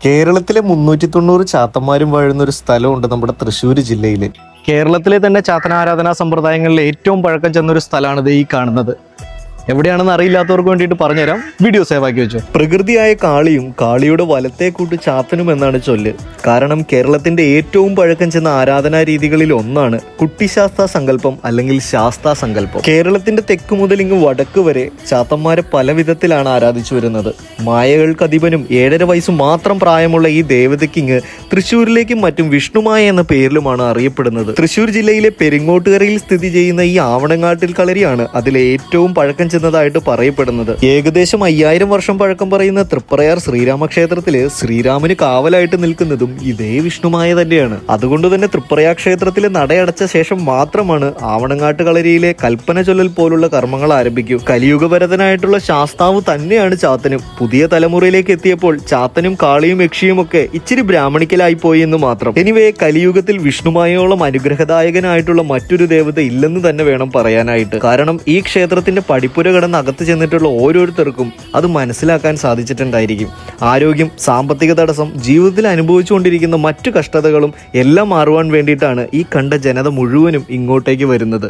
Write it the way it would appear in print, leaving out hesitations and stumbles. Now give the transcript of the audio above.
കേരളത്തിലെ 390 ചാത്തന്മാരും വാഴുന്ന ഒരു സ്ഥലമുണ്ട് നമ്മുടെ തൃശ്ശൂർ ജില്ലയിൽ. കേരളത്തിലെ തന്നെ ചാത്തനാരാധനാ സമ്പ്രദായങ്ങളിൽ ഏറ്റവും പഴക്കം ചെന്നൊരു സ്ഥലമാണിത് ഈ കാണുന്നത്. എവിടെയാണെന്ന് അറിയില്ലാത്തവർക്ക് വേണ്ടിയിട്ട് പറഞ്ഞുതരാം, വീഡിയോ സേവ് ആക്കി വെച്ചു. പ്രകൃതിയായ കാളിയും കാളിയുടെ വലത്തെ കൂട്ട് ചാത്തനും എന്നാണ് ചൊല്ല്. കാരണം കേരളത്തിന്റെ ഏറ്റവും പഴക്കം ചെന്ന ആരാധനാ രീതികളിൽ ഒന്നാണ് കുട്ടിശാസ്താ സങ്കല്പം അല്ലെങ്കിൽ ശാസ്താ സങ്കല്പം. കേരളത്തിന്റെ തെക്ക് മുതൽ ഇങ്ങ് വടക്ക് വരെ ചാത്തന്മാരെ പല വിധത്തിലാണ് ആരാധിച്ചു വരുന്നത്. മായകൾക്ക് അധിപനും 7.5 വയസ്സ് മാത്രം പ്രായമുള്ള ഈ ദേവതയ്ക്കിങ് തൃശ്ശൂരിലേക്കും മറ്റും വിഷ്ണുമായ എന്ന പേരിലുമാണ് അറിയപ്പെടുന്നത്. തൃശ്ശൂർ ജില്ലയിലെ പെരിങ്ങോട്ടുകരയിൽ സ്ഥിതി ചെയ്യുന്ന ഈ ആവണങ്ങാട്ടിൽ കളരിയാണ് അതിലെ ഏറ്റവും പഴക്കം ചെന്നതായിട്ട് പറയപ്പെടുന്നത്. ഏകദേശം 5000 വർഷം പഴക്കം പറയുന്ന തൃപ്രയാർ ശ്രീരാമക്ഷേത്രത്തില് ശ്രീരാമന് കാവലായിട്ട് നിൽക്കുന്നതും ഇതേ വിഷ്ണുമായ തന്നെയാണ്. അതുകൊണ്ട് തന്നെ തൃപ്രയാർ ക്ഷേത്രത്തിലെ നടയടച്ച ശേഷം മാത്രമാണ് ആവണങ്ങാട്ട് കളരിയിലെ കൽപ്പന ചൊല്ലൽ പോലുള്ള കർമ്മങ്ങൾ ആരംഭിക്കൂ. കലിയുഗവരതനായിട്ടുള്ള ശാസ്താവ് തന്നെയാണ് ചാത്തനും. പുതിയ തലമുറയിലേക്ക് എത്തിയപ്പോൾ ചാത്തനും കാളിയും യക്ഷിയും ഒക്കെ ഇച്ചിരി ബ്രാഹ്മണിക്കലായി പോയി എന്ന് മാത്രം. എനിവേ, കലിയുഗത്തിൽ വിഷ്ണുമായോളം അനുഗ്രഹദായകനായിട്ടുള്ള മറ്റൊരു ദേവത ഇല്ലെന്ന് തന്നെ വേണം പറയാനായിട്ട്. കാരണം ഈ ക്ഷേത്രത്തിന്റെ പടിപ്പുര കടന്ന് അകത്ത് ചെന്നിട്ടുള്ള ഓരോരുത്തർക്കും അത് മനസ്സിലാക്കാൻ സാധിച്ചിട്ടുണ്ടായിരിക്കും. ആരോഗ്യം, സാമ്പത്തിക തടസ്സം, ജീവിതത്തിൽ അനുഭവിച്ചുകൊണ്ടിരിക്കുന്ന മറ്റു കഷ്ടതകളും എല്ലാം മാറുവാൻ വേണ്ടിയിട്ടാണ് ഈ കണ്ട ജനത മുഴുവനും ഇങ്ങോട്ടേക്ക് വരുന്നത്.